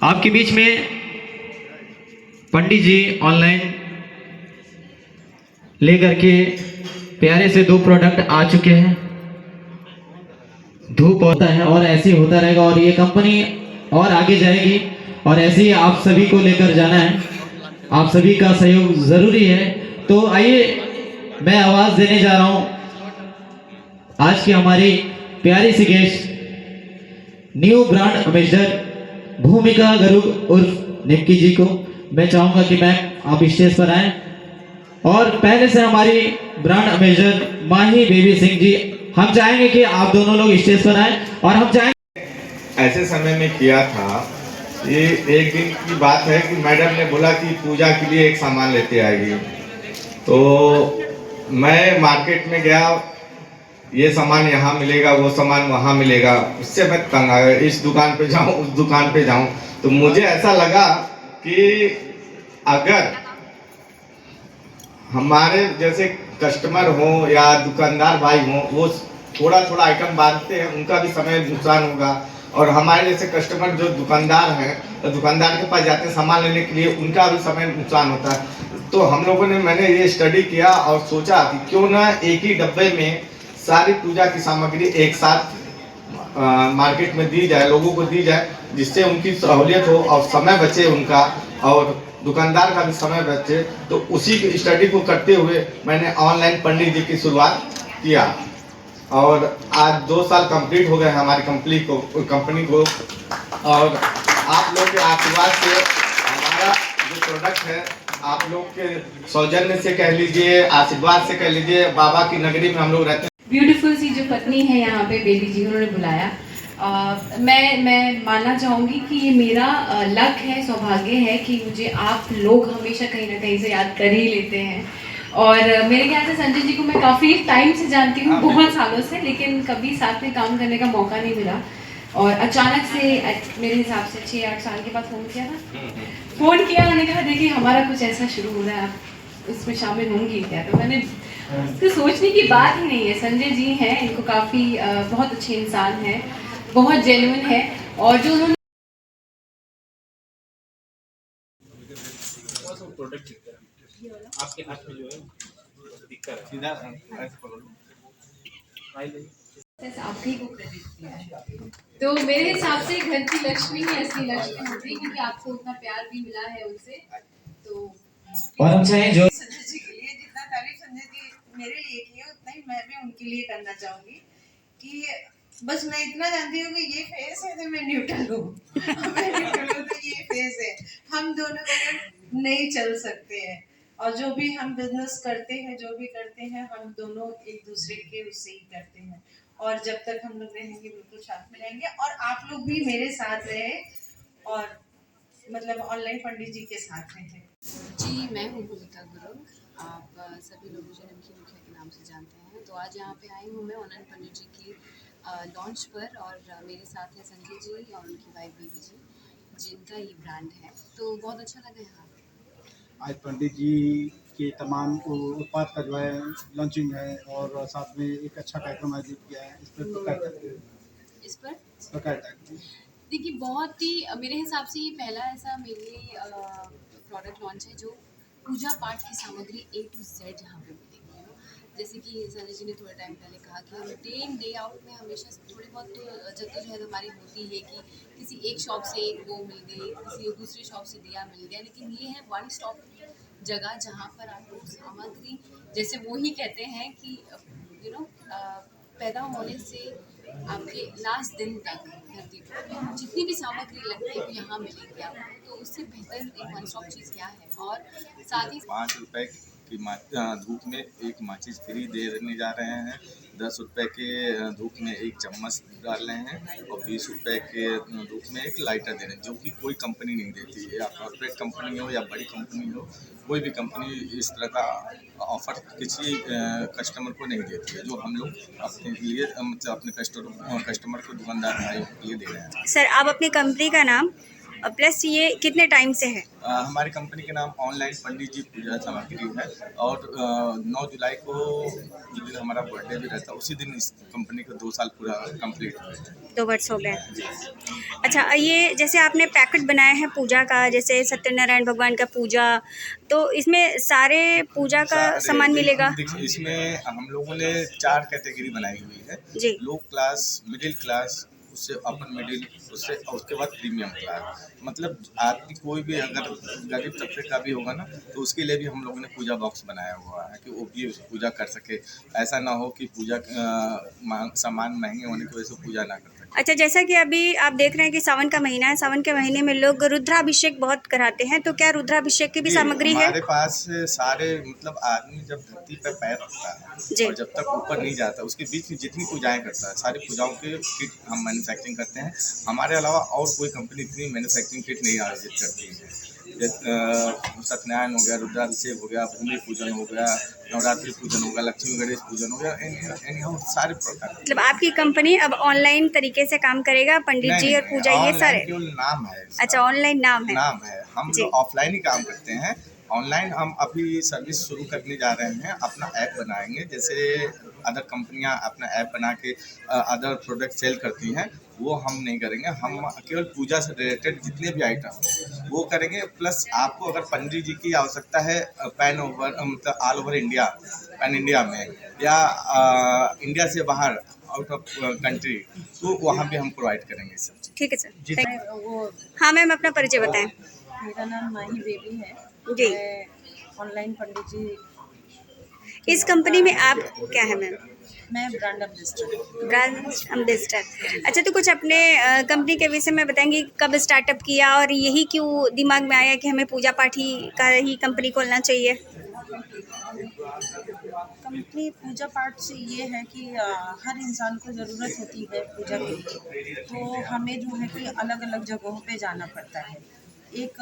आपके बीच में पंडित जी ऑनलाइन लेकर के प्यारे से 2 प्रोडक्ट आ चुके हैं। धूप होता है और ऐसे ही होता रहेगा और ये कंपनी और आगे जाएगी और ऐसे ही आप सभी को लेकर जाना है। आप सभी का सहयोग जरूरी है। तो आइए मैं आवाज देने जा रहा हूं आज की हमारी प्यारी सी गेस्ट न्यू ब्रांड एम्बेसडर भूमिका गर्ग उर्फ निमकी जी को। मैं चाहूंगा कि मैम आप स्टेज पर आएं और पहले से हमारी ब्रांड एम्बेसडर माही बेबी सिंह जी, हम चाहेंगे कि आप दोनों लोग स्टेज पर आएं और हम चाहेंगे। ऐसे समय में किया था। ये एक दिन की बात है कि मैडम ने बोला कि पूजा के लिए एक सामान लेते आएगी, तो मैं मार्केट में गया, ये सामान यहाँ मिलेगा, वो सामान वहाँ मिलेगा, उससे मैं तंग आ गया। इस दुकान पे जाऊँ, उस दुकान पे जाऊँ, तो मुझे ऐसा लगा कि अगर हमारे जैसे कस्टमर हो या दुकानदार भाई हो, वो थोड़ा थोड़ा आइटम बांटते हैं, उनका भी समय नुकसान होगा। और हमारे जैसे कस्टमर जो दुकानदार हैं, तो दुकानदार के पास जाते हैं सामान लेने के लिए, उनका भी समय नुकसान होता है। तो हम लोगों ने मैंने ये स्टडी किया और सोचा कि क्यों ना एक ही डब्बे में सारी पूजा की सामग्री एक साथ मार्केट में दी जाए, लोगों को दी जाए, जिससे उनकी सहूलियत हो और समय बचे उनका और दुकानदार का भी समय बचे। तो उसी की स्टडी को करते हुए मैंने ऑनलाइन पंडित जी की शुरुआत किया और आज 2 साल कंप्लीट हो गए हमारी कंपनी को। और आप लोग के आशीर्वाद से हमारा जो प्रोडक्ट है, आप लोग के सौजन्य से कह लीजिए, आशीर्वाद से कह लीजिए, बाबा की नगरी में हम लोग रहते हैं। ब्यूटीफुल सी जो पत्नी है यहाँ पे बेबी जी, उन्होंने बुलाया। मैं मानना चाहूँगी कि ये मेरा लक है, सौभाग्य है कि मुझे आप लोग हमेशा कहीं ना कहीं से याद कर ही लेते हैं। और मेरे ख्याल से संजय जी को मैं काफ़ी टाइम से जानती हूँ, बहुत सालों से, लेकिन कभी साथ में काम करने का मौका नहीं मिला। और अचानक से मेरे हिसाब से 6-8 साल के बाद फ़ोन किया था। फ़ोन किया, मैंने कहा देखिए हमारा कुछ ऐसा शुरू हो रहा है, आप उसमें शामिल होंगी क्या? तो मैंने तो सोचने की बात ही नहीं है। संजय जी हैं, इनको काफ़ी बहुत अच्छे इंसान हैं, बहुत जेन्युइन है। और जो उन्होंने आपके हाथ में जो है दिक्कत सीधा ऐसे पकड़ लो, आपके को क्रेडिट दिया है। तो मेरे हिसाब से घर की लक्ष्मी ही असली लक्ष्मी होती है, क्योंकि आपको उतना प्यार भी मिला है उनसे। तो और हम चाहें जो संजय जी के लिए जितना तारीफ संजय जी मेरे लिए की है, उतना ही मैं भी उनके लिए करना चाहूंगी। कि बस मैं इतना जानती हूँ कि ये फेस है तो मैं न्यूट्रल हूँ मैं न्यूट्रल हूँ तो ये फेस है। हम दोनों बगैर नहीं चल सकते हैं। और जो भी हम बिजनेस करते हैं, जो भी करते हैं, हम दोनों एक दूसरे के उससे ही करते हैं। और जब तक हम लोग रहेंगे बिल्कुल साथ में रहेंगे। और आप लोग भी मेरे साथ रहे और मतलब ऑनलाइन पंडित जी के साथ रहे। जी, मैं हूँ भूमिका गुरुंग। आप सभी लोग मुझे नमकी मुखिया के नाम से जानते हैं। तो आज यहाँ पे आई हूँ मैं ऑनलाइन पंडित जी की लॉन्च पर, और मेरे साथ हैं संजय जी और उनकी वाइफ बेबी जी, जिनका ये ब्रांड है। तो बहुत अच्छा लगा यहाँ पे। आज पंडित जी के तमाम उत्पाद का जो है लॉन्चिंग है और साथ में एक अच्छा कार्यक्रम आयोजित किया है। इस पर इस पर प्रकार देखिए, बहुत ही मेरे हिसाब से ये पहला ऐसा मेरे प्रोडक्ट लॉन्च है जो पूजा पाठ की सामग्री A to Z यहाँ पे मिलेगी। जैसे कि संजय जी ने थोड़े टाइम पहले कहा कि हम डे इन डे आउट में हमेशा थोड़ी बहुत जद्दोजहद हमारी होती है कि किसी एक शॉप से एक वो मिल गई, किसी दूसरी शॉप से दिया मिल गया, लेकिन ये है वन स्टॉप जगह जहाँ पर आपको सामग्री, जैसे वो ही कहते हैं कि पैदा होने से आपके लास्ट दिन तक धरती पर जितनी भी सामग्री लगती है वो यहाँ मिलेगी आपको। तो उससे बेहतर एक वन स्टॉप चीज़ क्या है। और साथ ही 5 रुपए की धूप में एक माचिस फ्री देने जा रहे हैं। 10 रुपए के धूप में एक चम्मच डाल रहे हैं और 20 रुपए के धूप में एक लाइटर दे रहे हैं, जो कि कोई कंपनी नहीं देती है। या कॉर्पोरेट कंपनी हो या बड़ी कंपनी हो, कोई भी कंपनी इस तरह का ऑफर किसी कस्टमर को नहीं देती है, जो हम लोग अपने लिए मतलब अपने कस्टमर को, दुकानदार भाई के लिए दे रहे हैं। सर, आप अपनी कंपनी का नाम प्लस ये कितने टाइम से है? हमारी कंपनी के नाम ऑनलाइन पंडित जी पूजा सामग्री है और 9 जुलाई को जिस दिन हमारा बर्थडे भी रहता है उसी दिन इस कंपनी को 2 साल पूरा कंप्लीट हुआ है। 2 वर्ष हो गए। अच्छा, ये जैसे आपने पैकेट बनाया है पूजा का, जैसे सत्यनारायण भगवान का पूजा, तो इसमें सारे पूजा का सामान मिलेगा? देखिए, इसमें हम लोगों ने 4 कैटेगरी बनाई हुई है जी। लो क्लास, मिडिल क्लास, उससे अपर मिडिल, उससे और उसके बाद प्रीमियम क्लास। मतलब आदमी कोई भी अगर गरीब तबके का भी होगा ना तो उसके लिए भी हम लोगों ने पूजा बॉक्स बनाया हुआ है कि वो भी पूजा कर सके। ऐसा ना हो कि पूजा सामान महंगे होने की वजह से पूजा ना कर सके। अच्छा, जैसा कि अभी आप देख रहे हैं कि सावन का महीना है, सावन के महीने में लोग रुद्राभिषेक बहुत कराते हैं, तो क्या रुद्राभिषेक की भी सामग्री है? हमारे पास सारे मतलब आदमी जब धरती पर पैर रखता है और जब तक ऊपर नहीं जाता उसके बीच में जितनी पूजाएं करता है सारी पूजाओं के किट हम मैन्युफैक्चरिंग करते हैं। हमारे अलावा और कोई कंपनी इतनी मैन्युफैक्चरिंग किट नहीं आयोजित करती है। सत्यनारायण हो गया, रुद्राभिषेक हो गया, भूमि पूजन हो गया, नवरात्रि पूजन हो गया, लक्ष्मी गणेश पूजन हो गया, सारे प्रकार। मतलब आपकी कंपनी अब ऑनलाइन तरीके से काम करेगा, पंडित जी और पूजा ये सारे? केवल नाम है। अच्छा, ऑनलाइन नाम है। हम ऑफलाइन ही काम करते हैं। ऑनलाइन हम अभी सर्विस शुरू करने जा रहे हैं। अपना ऐप बनाएंगे, जैसे अदर कंपनियां अपना ऐप बना के अदर प्रोडक्ट सेल करती हैं, वो हम नहीं करेंगे। हम केवल पूजा से रिलेटेड जितने भी आइटम वो करेंगे। प्लस आपको अगर पंडित जी की आवश्यकता है पैन ओवर मतलब all over India, pan India में या इंडिया से बाहर आउट ऑफ कंट्री, तो वहाँ भी हम प्रोवाइड करेंगे सब चीज़। ठीक है सर, थैंक यू। वो हाँ मैम, अपना परिचय बताएं। मेरा नाम माही बेबी है जी। मैं ऑनलाइन पंडित जी इस कंपनी में आप क्या है मैम? मैं ब्रांड एम्बेसडर। Brand ambassador. अच्छा, तो कुछ अपने कंपनी के विषय में बताएंगे, कब स्टार्टअप किया और यही क्यों दिमाग में आया कि हमें पूजा पाठ ही का ही कंपनी खोलना चाहिए? कंपनी पूजा पाठ से ये है कि हर इंसान को ज़रूरत होती है पूजा के लिए, तो हमें जो है कि अलग अलग जगहों पे जाना पड़ता है। एक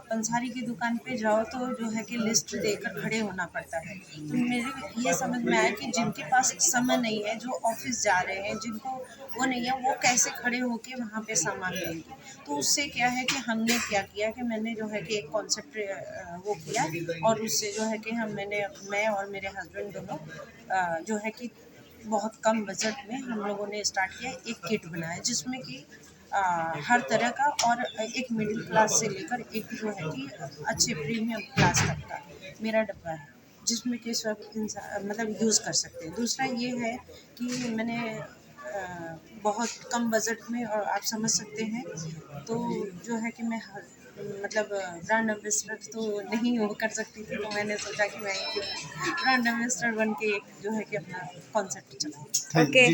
पंसारी की दुकान पे जाओ तो जो है कि लिस्ट देकर खड़े होना पड़ता है। तो मेरे ये समझ में आया कि जिनके पास समय नहीं है, जो ऑफिस जा रहे हैं, जिनको वो नहीं है, वो कैसे खड़े होके वहाँ पे सामान लेंगे। तो उससे क्या है कि हमने क्या किया कि मैंने जो है कि एक कॉन्सेप्ट वो किया और उससे जो है कि मैं और मेरे हस्बैंड दोनों जो है कि बहुत कम बजट में हम लोगों ने स्टार्ट किया। एक किट बनाया जिसमें कि हर तरह का और एक मिडिल क्लास से लेकर एक जो है कि अच्छे प्रीमियम क्लास तक का मेरा डब्बा है, जिसमें कि सब इंसान मतलब यूज़ कर सकते हैं। दूसरा ये है कि मैंने बहुत कम बजट में, और आप समझ सकते हैं, तो जो है कि मैं मतलब ब्रांड एम्बेसडर तो नहीं हो कर सकती थी, तो मैंने सोचा कि मैं ब्रांड एम्बेसडर बन के एक जो है कि अपना कॉन्सेप्ट चलाऊँ। ओके।